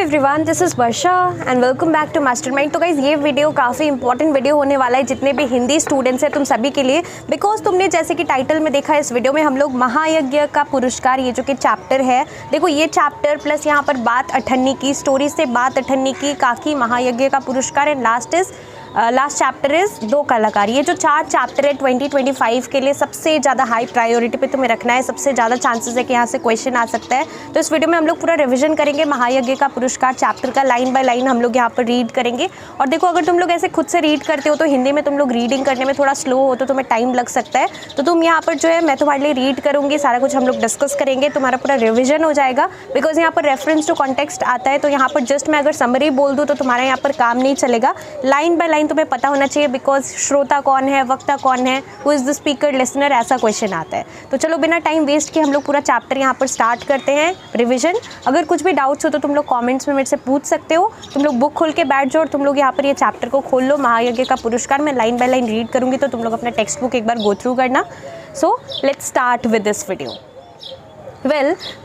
Everyone, this is Varsha and welcome back to Mastermind. तो guys ये video काफ़ी important video होने वाला है जितने भी हिंदी स्टूडेंट्स हैं तुम सभी के लिए, बिकॉज तुमने जैसे कि टाइटल में देखा इस वीडियो में हम लोग महायज्ञ का पुरस्कार ये जो कि चैप्टर है, देखो ये चैप्टर प्लस यहाँ पर बात अठन्नी की, स्टोरी से बात अठन्नी की, काकी महायज्ञ का पुरस्कार एंड लास्ट चैप्टर इज़ दो कलाकार। ये जो 4 चैप्टर है 2025 के लिए सबसे ज़्यादा हाई प्रायोरिटी पे तुम्हें रखना है, सबसे ज़्यादा चांसेस है कि यहाँ से क्वेश्चन आ सकता है। तो इस वीडियो में हम लोग पूरा रिवीजन करेंगे महायज्ञ का पुरस्कार चैप्टर का, लाइन बाय लाइन हम लोग यहाँ पर रीड करेंगे। और देखो अगर तुम लोग ऐसे खुद से रीड करते हो तो हिंदी में तुम लोग रीडिंग करने में थोड़ा स्लो हो तो तुम्हें टाइम लग सकता है, तो तुम यहाँ पर जो है मैं तुम्हारे लिए रीड करूँगी, सारा कुछ हम लोग डिस्कस करेंगे, तुम्हारा पूरा रिविजन हो जाएगा। बिकॉज यहाँ पर रेफरेंस टू कॉन्टेक्स्ट आता है, तो यहाँ पर जस्ट मैं अगर समरी बोल दूँ तो तुम्हारा यहाँ पर काम नहीं चलेगा, लाइन बाय लाइन तुम्हें पता होना चाहिए। बिकॉज श्रोता कौन है, वक्ता कौन है, who is the speaker, listener, ऐसा क्वेश्चन आता है। तो चलो बिना टाइम वेस्ट किए हम लोग पूरा चैप्टर यहाँ पर स्टार्ट करते हैं रिवीजन। अगर कुछ भी डाउट्स हो तो तुम लोग कमेंट्स में मेरे से पूछ सकते हो। तुम लोग बुक खोल के बैठ जाओ और तुम लोग यहाँ पर ये चैप्टर को खोल लो, महायज्ञ का पुरस्कार। मैं लाइन बाय लाइन रीड करूँगी तो तुम लोग अपना टेक्स्ट बुक एक बार गो थ्रू करना। So let's start with this video.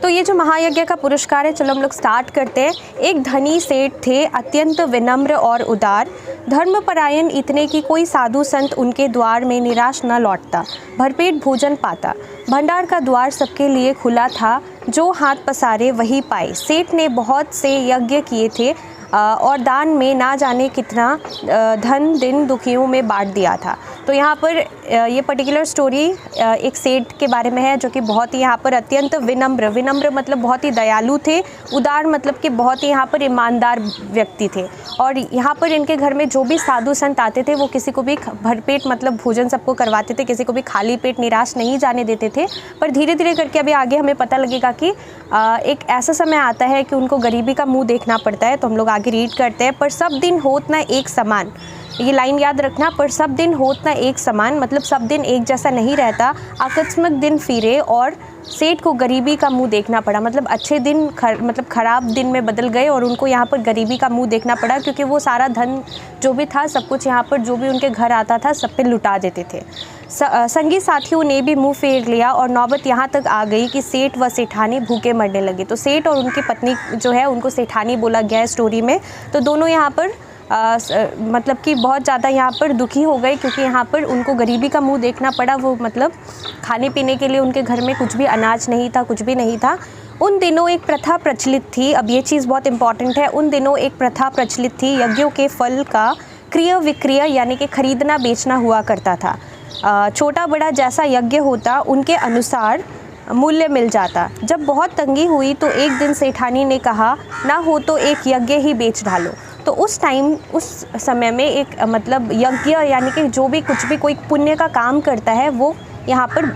तो ये जो महायज्ञ का पुरस्कार है, चलो हम लोग स्टार्ट करते हैं। एक धनी सेठ थे, अत्यंत विनम्र और उदार, धर्मपरायण इतने कि कोई साधु संत उनके द्वार में निराश न लौटता, भरपेट भोजन पाता। भंडार का द्वार सबके लिए खुला था, जो हाथ पसारे वही पाए। सेठ ने बहुत से यज्ञ किए थे और दान में ना जाने कितना धन दिन दुखियों में बांट दिया था। तो यहाँ पर ये पर्टिकुलर स्टोरी एक सेठ के बारे में है जो कि बहुत ही यहाँ पर अत्यंत विनम्र मतलब बहुत ही दयालु थे, उदार मतलब कि बहुत ही यहाँ पर ईमानदार व्यक्ति थे। और यहाँ पर इनके घर में जो भी साधु संत आते थे वो किसी को भी भरपेट मतलब भोजन सबको करवाते थे, किसी को भी खाली पेट निराश नहीं जाने देते थे। पर धीरे धीरे करके अभी आगे हमें पता लगेगा कि एक ऐसा समय आता है कि उनको गरीबी का मुँह देखना पड़ता है। तो हम लोग आगे रीड करते हैं। पर सब दिन होत ना एक समान, ये लाइन याद रखना, पर सब दिन होत ना एक समान मतलब सब दिन एक जैसा नहीं रहता। आकस्मिक दिन फिरे और सेठ को गरीबी का मुंह देखना पड़ा, मतलब अच्छे दिन मतलब ख़राब दिन में बदल गए और उनको यहाँ पर गरीबी का मुंह देखना पड़ा, क्योंकि वो सारा धन जो भी था सब कुछ यहाँ पर जो भी उनके घर आता था सब पे लुटा देते थे। संगी साथियों ने भी मुंह फेर लिया और नौबत यहाँ तक आ गई कि सेठ व सेठानी भूखे मरने लगे। तो सेठ और उनकी पत्नी जो है उनको सेठानी बोला गया है स्टोरी में। तो दोनों यहाँ पर मतलब कि बहुत ज़्यादा यहाँ पर दुखी हो गए, क्योंकि यहाँ पर उनको गरीबी का मुंह देखना पड़ा। वो मतलब खाने पीने के लिए उनके घर में कुछ भी अनाज नहीं था, कुछ भी नहीं था। उन दिनों एक प्रथा प्रचलित थी, अब ये चीज़ बहुत इंपॉर्टेंट है, उन दिनों एक प्रथा प्रचलित थी, यज्ञों के फल का क्रय विक्रय यानी कि खरीदना बेचना हुआ करता था। छोटा बड़ा जैसा यज्ञ होता उनके अनुसार मूल्य मिल जाता। जब बहुत तंगी हुई तो एक दिन सेठानी ने कहा, ना हो तो एक यज्ञ ही बेच डालो। तो उस समय में एक मतलब यज्ञ यानी कि जो भी कुछ भी कोई पुण्य का काम करता है वो यहाँ पर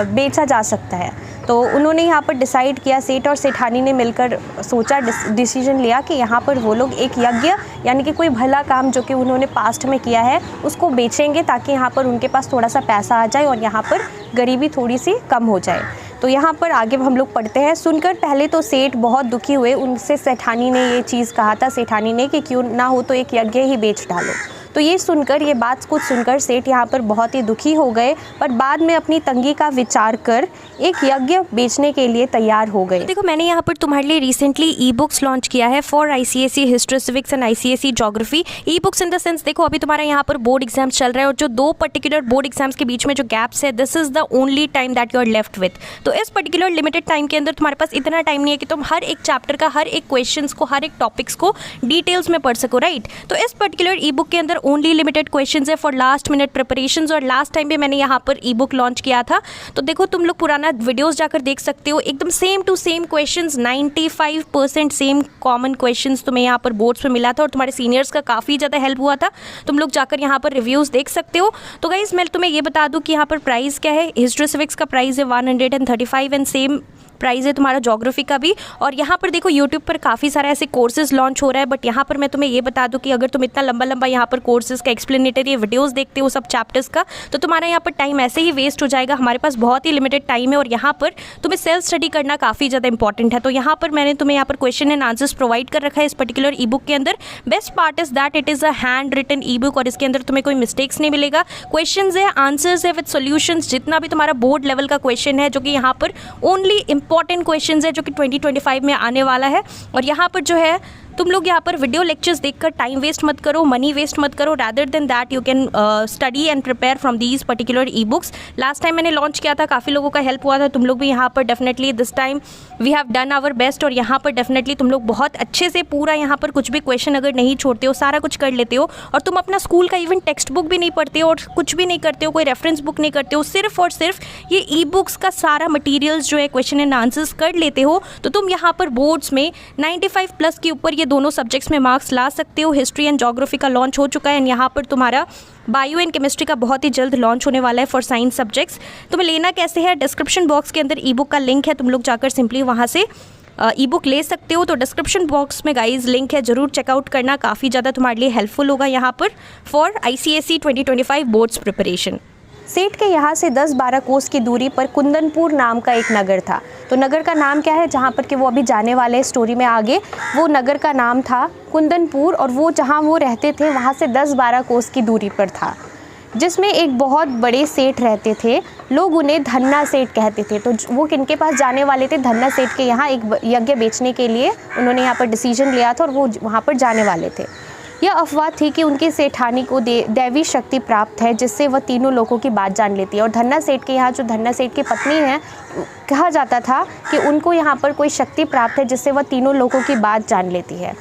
बेचा जा सकता है। तो उन्होंने यहाँ पर डिसाइड किया, सेठ और सेठानी ने मिलकर सोचा, डिसीजन लिया कि यहाँ पर वो लोग एक यज्ञ यानी कि कोई भला काम जो कि उन्होंने पास्ट में किया है उसको बेचेंगे, ताकि यहाँ पर उनके पास थोड़ा सा पैसा आ जाए और यहाँ पर गरीबी थोड़ी सी कम हो जाए। तो यहाँ पर आगे हम लोग पढ़ते हैं। सुनकर पहले तो सेठ बहुत दुखी हुए, उनसे सेठानी ने ये चीज़ कहा था, सेठानी ने, कि क्यों ना हो तो एक यज्ञ ही बेच डालो। तो ये सुनकर, ये बात कुछ सुनकर सेठ यहाँ पर बहुत ही दुखी हो गए, पर बाद में अपनी तंगी का विचार कर एक यज्ञ बेचने के लिए तैयार हो गए। देखो मैंने यहाँ पर तुम्हारे लिए रिसेंटली ई बुक्स लॉन्च किया है for ICSE history civics and ICSE geography. E books in the sense, देखो अभी तुम्हारा यहाँ पर बोर्ड एग्जाम्स चल रहा है और जो 2 पर्टिकुलर बोर्ड एग्जाम्स के बीच में जो गैप्स है, this is the only time that you are left with. तो इस पर्टिकुलर लिमिटेड टाइम के अंदर तुम्हारे पास इतना टाइम नहीं है कि तुम हर एक चैप्टर का हर एक क्वेश्चन को, हर एक टॉपिक्स को डिटेल्स में पढ़ सको, राइट। तो इस पर्टिकुलर ई बुक के अंदर ओनली लिमिटेड क्वेश्चंस है फॉर लास्ट मिनट प्रिपरेशंस। और लास्ट टाइम भी मैंने यहाँ पर ई बुक लॉन्च किया था, तो देखो तुम लोग पुराना वीडियोस जाकर देख सकते हो, एकदम same to same questions, 95% same common questions तुम्हें यहाँ पर बोर्ड्स पे मिला था और तुम्हारे सीनियर्स का काफ़ी ज़्यादा हेल्प हुआ था। तुम लोग जाकर यहाँ पर रिव्यूज़ देख सकते हो। तो गाइज मैं तुम्हें ये बता दूँ कि यहाँ पर प्राइस क्या है। हिस्ट्री सिविक्स का प्राइस है 135 एंड सेम प्राइस है तुम्हारा ज्योग्राफी का भी। और यहाँ पर देखो यूट्यूब पर काफ़ी सारे ऐसे कोर्सेज लॉन्च हो रहा है, बट यहाँ पर मैं तुम्हें ये बता दूँ कि अगर तुम इतना लंबा यहाँ पर कोर्सेज का एक्सप्लेनेटरी वीडियोस देखते हो सब चैप्टर्स का, तो तुम्हारा यहाँ पर टाइम ऐसे ही वेस्ट हो जाएगा। हमारे पास बहुत ही लिमिटेड टाइम है और यहाँ पर तुम्हें सेल्फ स्टडी करना काफ़ी ज़्यादा इंपॉर्टेंट है। तो यहाँ पर मैंने तुम्हें यहाँ पर क्वेश्चन एंड आंसर्स प्रोवाइड कर रखा है इस पर्टिकुलर ई बुक के अंदर। Best part is that it is a handwritten ebook और इसके अंदर तुम्हें कोई मिस्टेक्स नहीं मिलेगा। क्वेश्चन है, आंसर्स है विद सोल्यूशंस, जितना भी तुम्हारा बोर्ड लेवल का क्वेश्चन है जो कि यहाँ पर ओनली इंपॉर्टेंट क्वेश्चन है जो कि 2025 में आने वाला है। और यहाँ पर जो है तुम लोग यहाँ पर वीडियो लेक्चर्स देखकर टाइम वेस्ट मत करो, मनी वेस्ट मत करो, rather than that you can study and prepare from these particular e books. Last time मैंने लॉन्च किया था, काफ़ी लोगों का हेल्प हुआ था, तुम लोग भी यहाँ पर definitely this time we have done our best. और यहाँ पर डेफिनेटली तुम लोग बहुत अच्छे से पूरा यहाँ पर कुछ भी क्वेश्चन अगर नहीं छोड़ते हो, सारा कुछ कर लेते हो, और तुम अपना स्कूल का इवन टेक्स्ट बुक भी नहीं पढ़ते हो और कुछ भी नहीं करते हो, कोई रेफरेंस बुक नहीं करते हो, सिर्फ और सिर्फ ये ई बुक्स का सारा मटीरियल्स जो है क्वेश्चन एंड आंसर्स कर लेते हो, तो तुम यहाँ पर बोर्ड्स में 95 प्लस के ऊपर ये दोनों सब्जेक्ट्स में मार्क्स ला सकते हो। हिस्ट्री एंड ज्योग्राफी का लॉन्च हो चुका है एंड यहाँ पर तुम्हारा बायो एंड केमिस्ट्री का बहुत ही जल्द लॉन्च होने वाला है फॉर साइंस सब्जेक्ट्स। तुम्हें लेना कैसे है, डिस्क्रिप्शन बॉक्स के अंदर ई बुक का लिंक है, तुम लोग जाकर सिंपली वहाँ से ई बुक ले सकते हो। तो डिस्क्रिप्शन बॉक्स में गाइज लिंक है, जरूर चेकआउट करना, काफ़ी ज़्यादा तुम्हारे लिए हेल्पफुल होगा यहाँ पर फॉर ICSE 2025 बोर्ड्स प्रिपरेशन। सेठ के यहाँ से 10-12 कोस की दूरी पर कुंदनपुर नाम का एक नगर था। तो नगर का नाम क्या है, जहाँ पर कि वो अभी जाने वाले हैं स्टोरी में आगे, वो नगर का नाम था कुंदनपुर, और वो जहाँ वो रहते थे वहाँ से 10-12 कोस की दूरी पर था, जिसमें एक बहुत बड़े सेठ रहते थे। लोग उन्हें धन्ना सेठ कहते थे। तो वो किनके पास जाने वाले थे, धन्ना सेठ के यहाँ एक यज्ञ बेचने के लिए उन्होंने यहाँ पर डिसीजन लिया था और वो वहाँ पर जाने वाले थे। यह अफवाह थी कि उनकी सेठानी को दैवी शक्ति प्राप्त है, जिससे वह तीनों लोगों की बात जान लेती है। और धन्ना सेठ के यहाँ जो धन्ना सेठ की पत्नी है, कहा जाता था कि उनको यहाँ पर कोई शक्ति प्राप्त है जिससे वह तीनों लोगों की बात जान लेती है।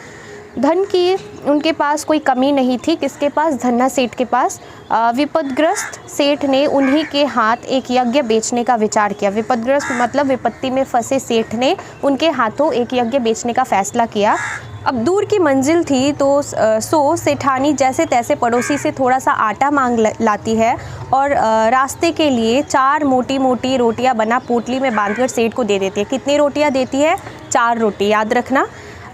धन की उनके पास कोई कमी नहीं थी। किसके पास, धन्ना सेठ के पास। विपदग्रस्त सेठ ने उन्हीं के हाथ एक यज्ञ बेचने का विचार किया। विपदग्रस्त मतलब विपत्ति में फंसे सेठ ने उनके हाथों एक यज्ञ बेचने का फैसला किया। अब दूर की मंजिल थी तो सेठानी जैसे तैसे पड़ोसी से थोड़ा सा आटा मांग लाती है और रास्ते के लिए 4 मोटी मोटी रोटियां बना पोटली में बांधकर सेठ को दे देती है। कितनी रोटियां देती है, 4 रोटी, याद रखना।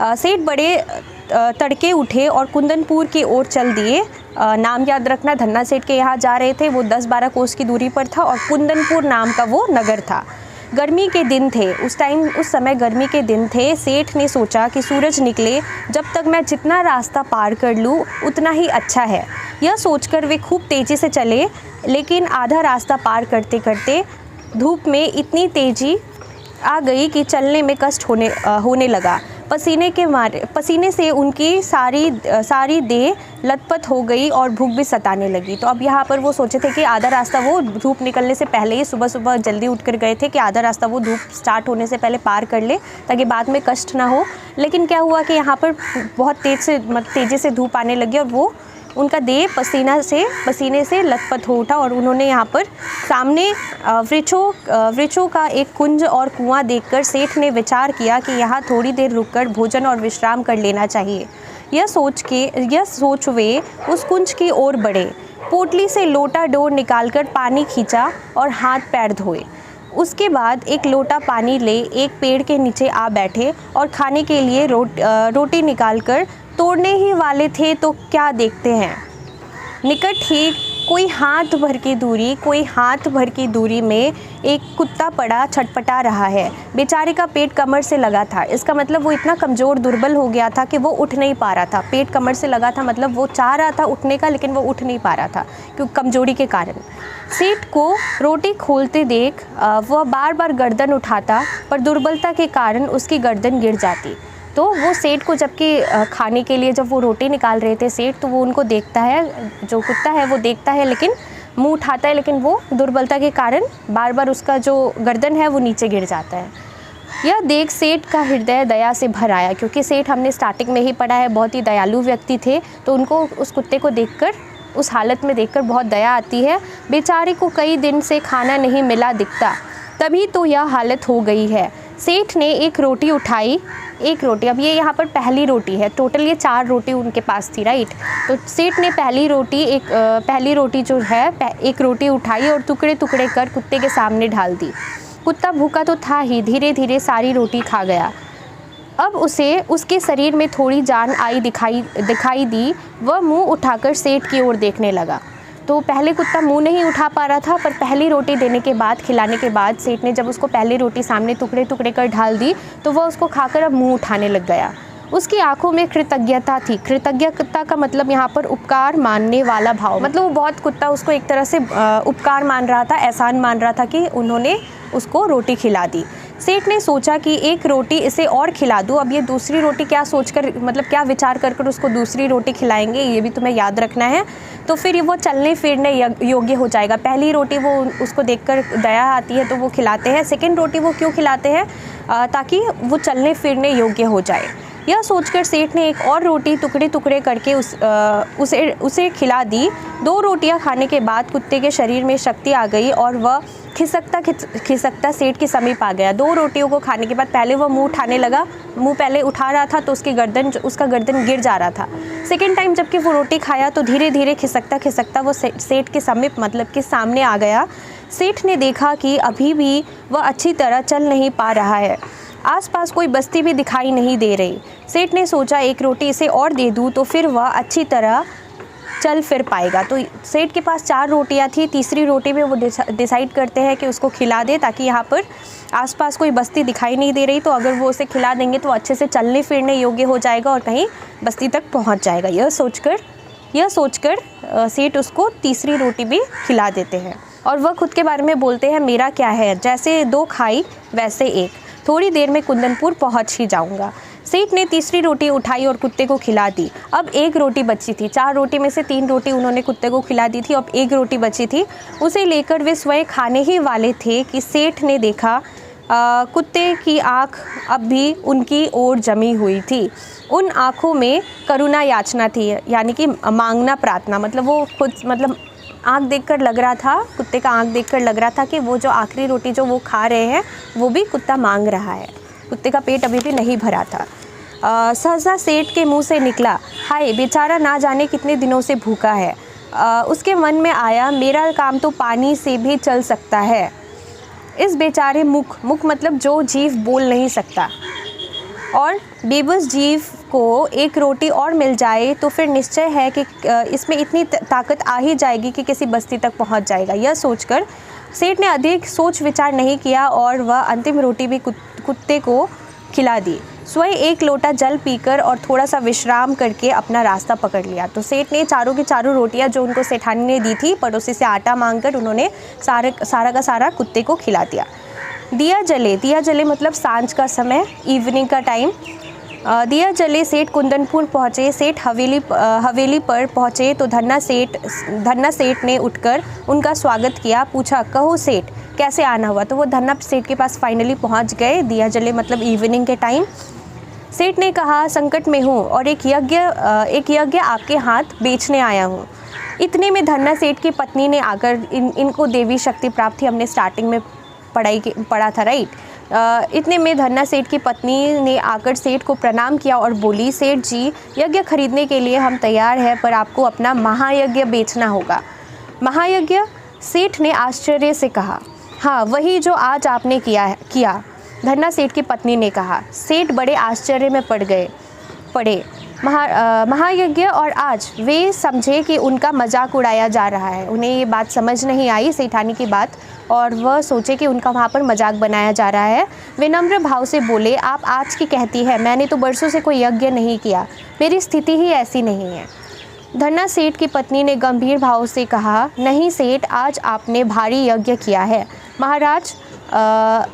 सेठ बड़े तड़के उठे और कुंदनपुर की ओर चल दिए। नाम याद रखना, धन्ना सेठ के यहाँ जा रहे थे, वो 10-12 कोस की दूरी पर था और कुंदनपुर नाम का वो नगर था। गर्मी के दिन थे उस समय गर्मी के दिन थे। सेठ ने सोचा कि सूरज निकले जब तक मैं जितना रास्ता पार कर लूँ उतना ही अच्छा है। यह सोचकर वे खूब तेज़ी से चले, लेकिन आधा रास्ता पार करते करते धूप में इतनी तेज़ी आ गई कि चलने में कष्ट होने लगा। पसीने से उनकी सारी देह लथपथ हो गई और भूख भी सताने लगी। तो अब यहाँ पर वो सोचे थे कि आधा रास्ता वो धूप निकलने से पहले ही सुबह सुबह जल्दी उठकर गए थे कि आधा रास्ता वो धूप स्टार्ट होने से पहले पार कर ले ताकि बाद में कष्ट ना हो। लेकिन क्या हुआ कि यहाँ पर बहुत तेज़ी से धूप आने लगी और वो उनका देह पसीने से लथपथ हो उठा और उन्होंने यहाँ पर सामने वृक्षों का एक कुंज और कुआं देखकर सेठ ने विचार किया कि यहाँ थोड़ी देर रुककर भोजन और विश्राम कर लेना चाहिए। यह सोच वे उस कुंज की ओर बढ़े। पोटली से लोटा डोर निकालकर पानी खींचा और हाथ पैर धोए। उसके बाद एक लोटा पानी ले एक पेड़ के नीचे आ बैठे और खाने के लिए रोटी निकालकर तोड़ने ही वाले थे तो क्या देखते हैं, निकट ही कोई हाथ भर की दूरी में एक कुत्ता पड़ा छटपटा रहा है। बेचारे का पेट कमर से लगा था। इसका मतलब वो इतना कमज़ोर दुर्बल हो गया था कि वो उठ नहीं पा रहा था। पेट कमर से लगा था मतलब वो चाह रहा था उठने का, लेकिन वो उठ नहीं पा रहा था क्योंकि कमजोरी के कारण। सेठ को रोटी खोलते देख वह बार बार गर्दन उठाता, पर दुर्बलता के कारण उसकी गर्दन गिर जाती। तो वो सेठ को जबकि खाने के लिए जब वो रोटी निकाल रहे थे सेठ, तो वो उनको देखता है, जो कुत्ता है वो देखता है लेकिन मुंह उठाता है, लेकिन वो दुर्बलता के कारण बार बार उसका जो गर्दन है वो नीचे गिर जाता है। यह देख सेठ का हृदय दया से भर आया, क्योंकि सेठ हमने स्टार्टिंग में ही पढ़ा है बहुत ही दयालु व्यक्ति थे, तो उनको उस कुत्ते को देखकर, उस हालत में देखकर बहुत दया आती है। बेचारे को कई दिन से खाना नहीं मिला दिखता, तभी तो यह हालत हो गई है। सेठ ने एक रोटी उठाई, अब ये यहाँ पर पहली रोटी है, टोटल ये 4 रोटी उनके पास थी, राइट। तो सेठ ने पहली रोटी जो है एक रोटी उठाई और टुकड़े टुकड़े कर कुत्ते के सामने डाल दी। कुत्ता भूखा तो था ही, धीरे धीरे सारी रोटी खा गया। अब उसे उसके शरीर में थोड़ी जान आई दिखाई दी। वह मुंह उठाकर सेठ की ओर देखने लगा। तो पहले कुत्ता मुंह नहीं उठा पा रहा था, पर पहली रोटी देने के बाद, खिलाने के बाद सेठ ने जब उसको पहली रोटी सामने टुकड़े टुकड़े कर ढाल दी तो वह उसको खाकर अब मुंह उठाने लग गया। उसकी आंखों में कृतज्ञता थी। कृतज्ञता का मतलब यहाँ पर उपकार मानने वाला भाव, मतलब वो बहुत कुत्ता उसको एक तरह से उपकार मान रहा था, एहसान मान रहा था कि उन्होंने उसको रोटी खिला दी। सेठ ने सोचा कि एक रोटी इसे और खिला दूँ। अब ये दूसरी रोटी क्या सोचकर, मतलब क्या विचार कर कर उसको दूसरी रोटी खिलाएंगे, ये भी तुम्हें याद रखना है। तो फिर वो चलने फिरने योग्य हो जाएगा। पहली रोटी वो उसको देखकर दया आती है तो वो खिलाते हैं। सेकंड रोटी वो क्यों खिलाते हैं? ताकि वो चलने फिरने योग्य हो जाए। यह सोचकर सेठ ने एक और रोटी टुकड़े टुकड़े करके उसे खिला दी। 2 रोटियां खाने के बाद कुत्ते के शरीर में शक्ति आ गई और वह खिसकता सेठ के समीप आ गया। 2 रोटियों को खाने के बाद पहले वह मुंह उठाने लगा। मुंह पहले उठा रहा था तो उसका गर्दन गिर जा रहा था। सेकंड टाइम जबकि वो रोटी खाया तो धीरे धीरे खिसकता वो सेठ के समीप, मतलब कि सामने आ गया। सेठ ने देखा कि अभी भी वह अच्छी तरह चल नहीं पा रहा है। आसपास कोई बस्ती भी दिखाई नहीं दे रही। सेठ ने सोचा एक रोटी इसे और दे दूँ तो फिर वह अच्छी तरह चल फिर पाएगा। तो सेठ के पास 4 रोटियां थी। तीसरी रोटी में वो डिसाइड करते हैं कि उसको खिला दे, ताकि यहाँ पर आसपास कोई बस्ती दिखाई नहीं दे रही, तो अगर वो उसे खिला देंगे तो अच्छे से चलने फिरने योग्य हो जाएगा और कहीं बस्ती तक पहुँच जाएगा। यह सोचकर सेठ उसको तीसरी रोटी भी खिला देते हैं और वह खुद के बारे में बोलते हैं, मेरा क्या है, जैसे 2 खाई वैसे 1, थोड़ी देर में कुंदनपुर पहुंच ही जाऊंगा। सेठ ने तीसरी रोटी उठाई और कुत्ते को खिला दी। अब 1 रोटी बची थी। 4 रोटी में से 3 रोटी उन्होंने कुत्ते को खिला दी थी। अब 1 रोटी बची थी। उसे लेकर वे स्वयं खाने ही वाले थे कि सेठ ने देखा कुत्ते की आँख अब भी उनकी ओर जमी हुई थी। उन आँखों में करुणा याचना थी, यानी कि मांगना प्रार्थना। मतलब वो खुद, मतलब आँख देखकर लग रहा था, कुत्ते का आँख देखकर लग रहा था कि वो जो आखिरी रोटी जो वो खा रहे हैं वो भी कुत्ता मांग रहा है। कुत्ते का पेट अभी भी नहीं भरा था। सहसा सेठ के मुंह से निकला, हाय बेचारा ना जाने कितने दिनों से भूखा है। उसके मन में आया, मेरा काम तो पानी से भी चल सकता है। इस बेचारे मुख मतलब जो जीव बोल नहीं सकता और बेबस जीव को एक रोटी और मिल जाए तो फिर निश्चय है कि इसमें इतनी ताकत आ ही जाएगी कि किसी बस्ती तक पहुंच जाएगा। यह सोचकर सेठ ने अधिक सोच विचार नहीं किया और वह अंतिम रोटी भी कुत्ते को खिला दी। स्वयं 1 लोटा जल पीकर और थोड़ा सा विश्राम करके अपना रास्ता पकड़ लिया। तो सेठ ने चारों की चारों रोटियां जो उनको सेठानी ने दी थी, पड़ोसी से आटा मांगकर उन्होंने सारा का सारा कुत्ते को खिला दिया। दिया जले मतलब सांझ का समय, इवनिंग का टाइम। दिया जले सेठ कुंदनपुर पहुँचे। सेठ हवेली पर पहुँचे तो धन्ना सेठ ने उठकर उनका स्वागत किया। पूछा, कहो सेठ कैसे आना हुआ? तो वो धन्ना सेठ के पास फाइनली पहुँच गए। दिया जले मतलब इवनिंग के टाइम। सेठ ने कहा, संकट में हूँ और एक यज्ञ आपके हाथ बेचने आया हूँ। इतने में धन्ना सेठ की पत्नी ने आकर इनको देवी शक्ति प्राप्त थी, हमने स्टार्टिंग में पढ़ा था, राइट। इतने में धन्ना सेठ की पत्नी ने आकर सेठ को प्रणाम किया और बोली, सेठ जी यज्ञ खरीदने के लिए हम तैयार हैं, पर आपको अपना महायज्ञ बेचना होगा। महायज्ञ? सेठ ने आश्चर्य से कहा। हाँ, वही जो आज आपने किया। धन्ना सेठ की पत्नी ने कहा। सेठ बड़े आश्चर्य में पड़े। महायज्ञ और आज वे समझे कि उनका मजाक उड़ाया जा रहा है। उन्हें ये बात समझ नहीं आई, सेठानी की बात, और वह सोचे कि उनका वहाँ पर मजाक बनाया जा रहा है। वे नम्र भाव से बोले, आप आज की कहती है, मैंने तो बरसों से कोई यज्ञ नहीं किया, मेरी स्थिति ही ऐसी नहीं है। धन्ना सेठ की पत्नी ने गंभीर भाव से कहा, नहीं सेठ, आज आपने भारी यज्ञ किया है। महाराज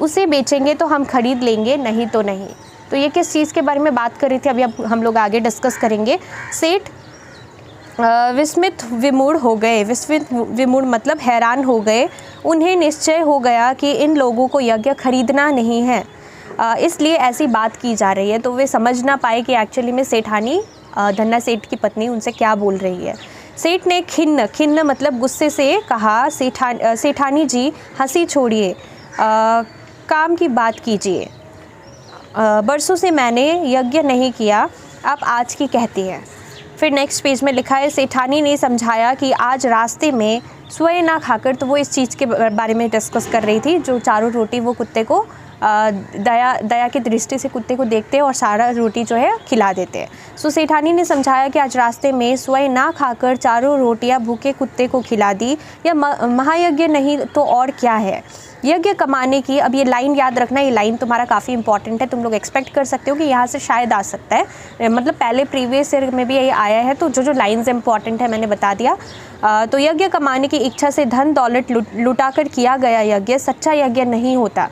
उसे बेचेंगे तो हम खरीद लेंगे, नहीं तो नहीं। तो ये किस चीज़ के बारे में बात कर रही थी अभी अब हम लोग आगे डिस्कस करेंगे। सेठ विस्मित विमूढ़ हो गए। विस्मित विमूढ़ मतलब हैरान हो गए। उन्हें निश्चय हो गया कि इन लोगों को यज्ञ खरीदना नहीं है, इसलिए ऐसी बात की जा रही है। तो वे समझ ना पाए कि एक्चुअली में सेठानी, धन्ना सेठ की पत्नी उनसे क्या बोल रही है। सेठ ने खिन्न मतलब गुस्से से कहा, सेठानी जी हंसी छोड़िए, काम की बात कीजिए। बरसों से मैंने यज्ञ नहीं किया, आप आज की कहती हैं। फिर नेक्स्ट पेज में लिखा है, सेठानी ने समझाया कि आज रास्ते में स्वयं ना खाकर, तो वो इस चीज़ के बारे में डिस्कस कर रही थी, जो चारों रोटी वो कुत्ते को दया की दृष्टि से कुत्ते को देखते हैं और सारा रोटी जो है खिला देते हैं। सो सेठानी ने समझाया कि आज रास्ते में स्वयं ना खाकर चारों रोटियां भूखे कुत्ते को खिला दी, या महायज्ञ नहीं तो और क्या है। यज्ञ कमाने की, अब ये लाइन याद रखना, ये लाइन तुम्हारा काफ़ी इंपॉर्टेंट है, तुम लोग एक्सपेक्ट कर सकते हो कि यहाँ से शायद आ सकता है, मतलब पहले प्रीवियस ईयर में भी ये आया है, तो जो लाइन्स इंपॉर्टेंट है मैंने बता दिया। तो यज्ञ कमाने की इच्छा से धन दौलत लुटाकर किया गया यज्ञ सच्चा यज्ञ नहीं होता।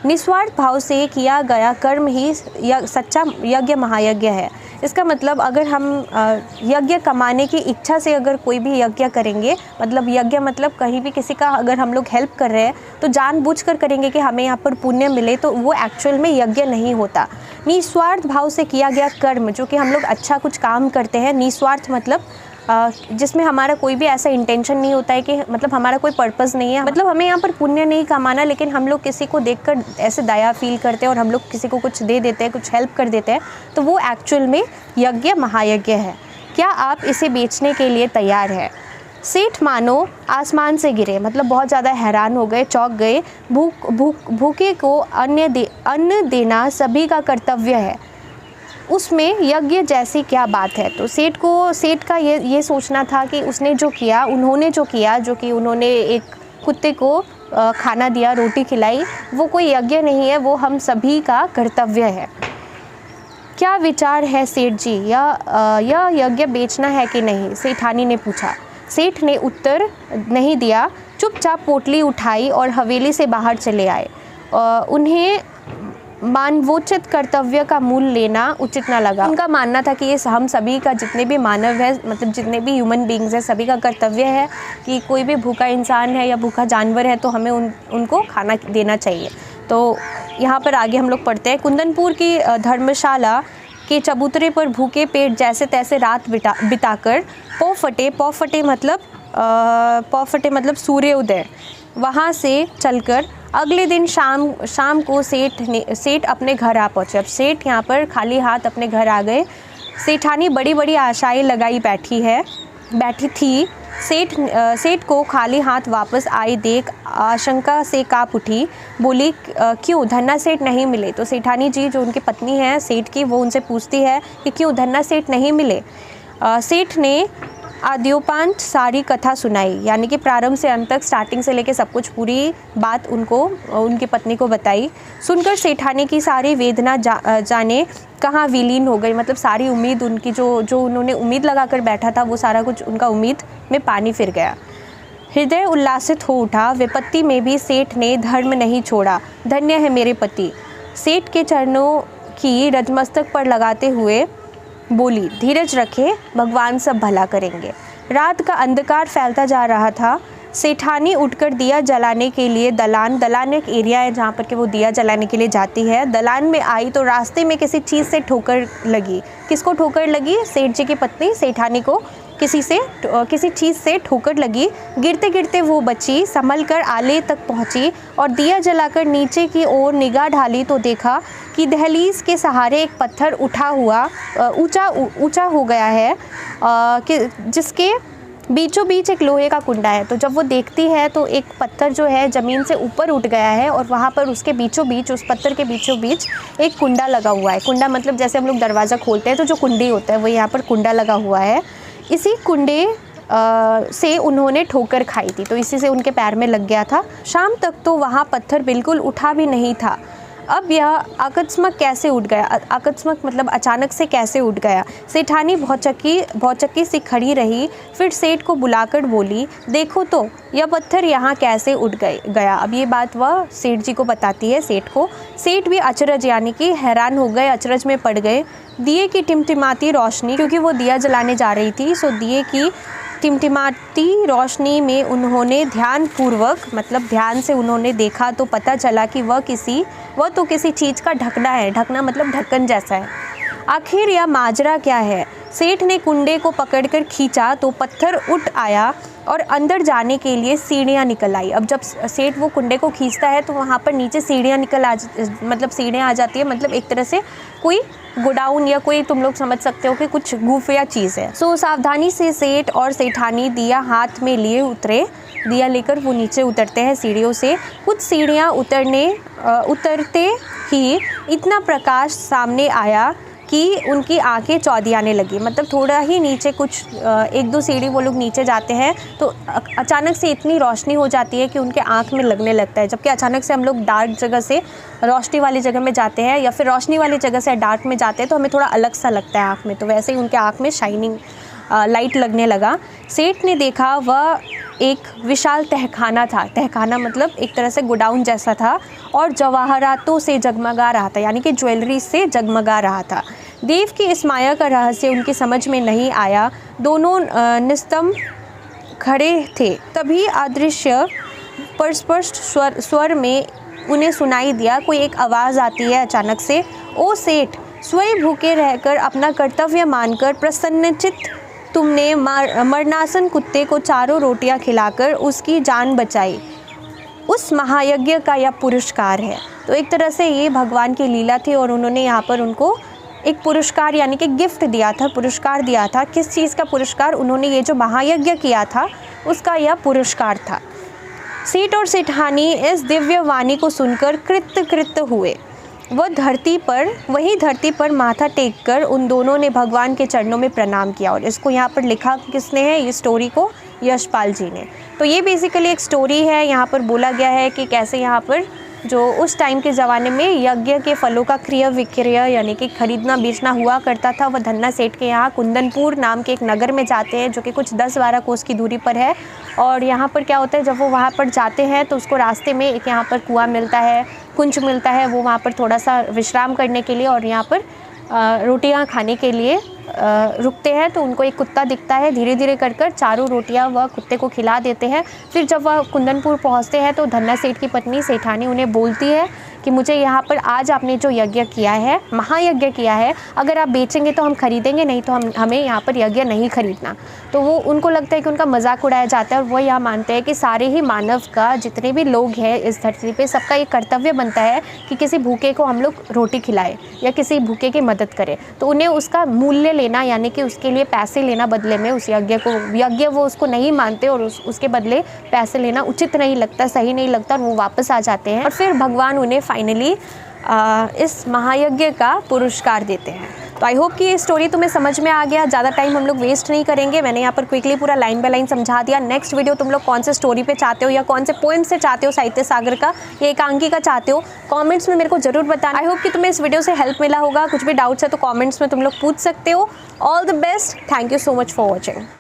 निस्वार्थ भाव से किया गया कर्म ही सच्चा यज्ञ महायज्ञ है। इसका मतलब अगर हम यज्ञ कमाने की इच्छा से अगर कोई भी यज्ञ करेंगे, मतलब यज्ञ मतलब कहीं भी किसी का अगर हम लोग हेल्प कर रहे हैं तो जानबूझकर करेंगे कि हमें यहाँ पर पुण्य मिले, तो वो एक्चुअल में यज्ञ नहीं होता। निस्वार्थ भाव से किया गया कर्म, जो कि हम लोग अच्छा कुछ काम करते हैं, निस्वार्थ मतलब जिसमें हमारा कोई भी ऐसा इंटेंशन नहीं होता है कि मतलब हमारा कोई पर्पस नहीं है, मतलब हमें यहाँ पर पुण्य नहीं कमाना, लेकिन हम लोग किसी को देखकर ऐसे दया फील करते हैं और हम लोग किसी को कुछ दे देते हैं, कुछ हेल्प कर देते हैं, तो वो एक्चुअल में यज्ञ महायज्ञ है। क्या आप इसे बेचने के लिए तैयार है? सेठ मानो आसमान से गिरे, मतलब बहुत ज़्यादा हैरान हो गए, चौंक गए। भूखे को अन्न देना सभी का कर्तव्य है, उसमें यज्ञ जैसी क्या बात है। तो सेठ का ये सोचना था कि उसने जो किया, उन्होंने जो किया, जो कि उन्होंने एक कुत्ते को खाना दिया, रोटी खिलाई, वो कोई यज्ञ नहीं है, वो हम सभी का कर्तव्य है। क्या विचार है सेठ जी, यह यज्ञ बेचना है कि नहीं? सेठानी ने पूछा। सेठ ने उत्तर नहीं दिया, चुपचाप पोटली उठाई और हवेली से बाहर चले आए। उन्हें मानवोचित कर्तव्य का मूल लेना उचित न लगा। उनका मानना था कि ये हम सभी का, जितने भी मानव है, मतलब जितने भी ह्यूमन बींग्स हैं, सभी का कर्तव्य है कि कोई भी भूखा इंसान है या भूखा जानवर है तो हमें उनको खाना देना चाहिए। तो यहाँ पर आगे हम लोग पढ़ते हैं, कुंदनपुर की धर्मशाला के चबूतरे पर भूखे पेट जैसे तैसे रात बिताकर पौ फटे मतलब सूर्योदय, वहाँ से चलकर अगले दिन शाम को सेठ अपने घर आ पहुँचे। अब सेठ यहाँ पर खाली हाथ अपने घर आ गए। सेठानी बड़ी बड़ी आशाएं लगाई बैठी थी। सेठ को खाली हाथ वापस आई देख आशंका से काँप उठी, बोली क्यों धन्ना सेठ नहीं मिले? तो सेठानी जी जो उनकी पत्नी है सेठ की, वो उनसे पूछती है कि क्यों धन्ना सेठ नहीं मिले। सेठ ने आद्योपांत सारी कथा सुनाई, यानी कि प्रारंभ से अंत तक, स्टार्टिंग से लेके सब कुछ पूरी बात उनकी पत्नी को बताई। सुनकर सेठानी की सारी वेदना जाने कहाँ विलीन हो गई, मतलब सारी उम्मीद उनकी जो उन्होंने उम्मीद लगाकर बैठा था, वो सारा कुछ उनका उम्मीद में पानी फिर गया। हृदय उल्लासित हो उठा, विपत्ति में भी सेठ ने धर्म नहीं छोड़ा, धन्य है मेरे पति। सेठ के चरणों की रजमस्तक पर लगाते हुए बोली, धीरज रखे, भगवान सब भला करेंगे। रात का अंधकार फैलता जा रहा था। सेठानी उठकर दिया जलाने के लिए दलान एक एरिया है जहाँ पर कि वो दिया जलाने के लिए जाती है। दलान में आई तो रास्ते में किसी चीज़ से ठोकर लगी। किसको ठोकर लगी? सेठ जी की पत्नी सेठानी को किसी चीज़ से ठोकर लगी। गिरते गिरते वो बची, संभल कर आले तक पहुंची और दिया जलाकर नीचे की ओर निगाह ढाली तो देखा कि दहलीज के सहारे एक पत्थर उठा हुआ ऊंचा हो गया है, कि जिसके बीचों बीच एक लोहे का कुंडा है। तो जब वो देखती है तो एक पत्थर जो है ज़मीन से ऊपर उठ गया है और वहाँ पर उसके बीचों बीच, उस पत्थर के बीचों बीच एक कुंडा लगा हुआ है। कुंडा मतलब जैसे हम लोग दरवाज़ा खोलते हैं तो जो कुंडी होता है, वो यहाँ पर कुंडा लगा हुआ है। इसी कुंडे से उन्होंने ठोकर खाई थी, तो इसी से उनके पैर में लग गया था। शाम तक तो वहाँ पत्थर बिल्कुल उठा भी नहीं था। अब यह अकस्मात कैसे उठ गया? अकस्मात मतलब अचानक से कैसे उठ गया? सेठानी भौचक्की सी खड़ी रही, फिर सेठ को बुलाकर बोली, देखो तो यह पत्थर यहाँ कैसे उठ गया। अब ये बात वह सेठ जी को बताती है, सेठ को। सेठ भी अचरज यानी कि हैरान हो गए, अचरज में पड़ गए। दिए की टिमटिमाती रोशनी, क्योंकि वो दिया जलाने जा रही थी, सो दिए की टिमटिमाती रोशनी में उन्होंने ध्यानपूर्वक, मतलब ध्यान से उन्होंने देखा तो पता चला कि वह तो किसी चीज़ का ढकना है। ढकना मतलब ढक्कन जैसा है। आखिर यह माजरा क्या है? सेठ ने कुंडे को पकड़कर खींचा तो पत्थर उठ आया और अंदर जाने के लिए सीढ़ियाँ निकल आई। अब जब सेठ वो कुंडे को खींचता है तो वहाँ पर नीचे सीढ़ियाँ सीढ़ियाँ आ जाती है, मतलब एक तरह से कोई गोडाउन या कोई, तुम लोग समझ सकते हो कि कुछ गुफिया चीज़ है। सो सावधानी से सेठ और सेठानी दिया हाथ में लिए उतरे। दिया लेकर वो नीचे उतरते हैं सीढ़ियों से। कुछ सीढ़ियाँ उतरते ही इतना प्रकाश सामने आया कि उनकी आंखें चौधियाने लगी। मतलब थोड़ा ही नीचे कुछ 1-2 सीढ़ी वो लोग नीचे जाते हैं तो अचानक से इतनी रोशनी हो जाती है कि उनके आंख में लगने लगता है। जबकि अचानक से हम लोग डार्क जगह से रोशनी वाली जगह में जाते हैं या फिर रोशनी वाली जगह से डार्क में जाते हैं तो हमें थोड़ा अलग सा लगता है आँख में, तो वैसे ही उनके आँख में शाइनिंग लाइट लगने लगा। सेठ ने देखा वह एक विशाल तहखाना था। तहखाना मतलब एक तरह से गोडाउन जैसा था और जवाहरातों से जगमगा रहा था, यानी कि ज्वेलरी से जगमगा रहा था। देव की इस माया का रहस्य उनकी समझ में नहीं आया। दोनों निस्तंभ खड़े थे। तभी अदृश्य पर स्पष्ट स्वर में उन्हें सुनाई दिया। कोई एक आवाज़ आती है अचानक से, ओ सेठ, स्वयं भूखे रहकर अपना कर्तव्य मानकर प्रसन्नचित्त तुमने मरणासन कुत्ते को 4 रोटियां खिलाकर उसकी जान बचाई। उस महायज्ञ का यह पुरस्कार है। तो एक तरह से ये भगवान की लीला थी और उन्होंने यहाँ पर उनको एक पुरस्कार यानी कि गिफ्ट दिया था, पुरस्कार दिया था। किस चीज़ का पुरस्कार? उन्होंने ये जो महायज्ञ किया था उसका यह पुरस्कार था। सेठ और सेठानी इस दिव्य वाणी को सुनकर कृत हुए। वही धरती पर माथा टेककर उन दोनों ने भगवान के चरणों में प्रणाम किया। और इसको यहाँ पर लिखा किसने है? ये स्टोरी को यशपाल जी ने। तो ये बेसिकली एक स्टोरी है। यहाँ पर बोला गया है कि कैसे यहाँ पर जो उस टाइम के ज़माने में यज्ञ के फलों का क्रय विक्रय यानी कि खरीदना बेचना हुआ करता था। वह धन्ना सेठ के यहाँ कुंदनपुर नाम के एक नगर में जाते हैं, जो कि कुछ 10-12 कोस की दूरी पर है। और यहाँ पर क्या होता है, जब वो वहाँ पर जाते हैं तो उसको रास्ते में एक यहाँ पर कुआं मिलता है, कुंज मिलता है। वो वहाँ पर थोड़ा सा विश्राम करने के लिए और यहाँ पर रोटियाँ खाने के लिए रुकते हैं। तो उनको एक कुत्ता दिखता है। धीरे धीरे कर 4 रोटियां वह कुत्ते को खिला देते हैं। फिर जब वह कुंदनपुर पहुंचते हैं तो धन्ना सेठ की पत्नी सेठानी उन्हें बोलती है कि मुझे यहाँ पर आज आपने जो यज्ञ किया है, महायज्ञ किया है, अगर आप बेचेंगे तो हम खरीदेंगे, नहीं तो हमें यहाँ पर यज्ञ नहीं खरीदना। तो वो उनको लगता है कि उनका मजाक उड़ाया जाता है और वो यह मानते हैं कि सारे ही मानव का, जितने भी लोग हैं इस धरती पे, सबका ये कर्तव्य बनता है कि किसी भूखे को हम लोग रोटी खिलाएं या किसी भूखे की मदद करें। तो उन्हें उसका मूल्य लेना यानी कि उसके लिए पैसे लेना बदले में, उस यज्ञ वो उसको नहीं मानते और उसके बदले पैसे लेना उचित नहीं लगता, सही नहीं लगता और वो वापस आ जाते हैं। और फिर भगवान उन्हें फाइनली इस महायज्ञ का पुरस्कार देते हैं। तो आई होप कि ये स्टोरी तुम्हें समझ में आ गया। ज़्यादा टाइम हम लोग वेस्ट नहीं करेंगे। मैंने यहाँ पर क्विकली पूरा लाइन बाय लाइन समझा दिया। नेक्स्ट वीडियो तुम लोग कौन से स्टोरी पे चाहते हो या कौन से पोएम से चाहते हो, साहित्य सागर का या एकांकी का चाहते हो, कमेंट्स में मेरे को जरूर बताना। आई होप कि तुम्हें इस वीडियो से हेल्प मिला होगा। कुछ भी डाउट्स है तो कमेंट्स में तुम लोग पूछ सकते हो। All the best. Thank you so much for watching.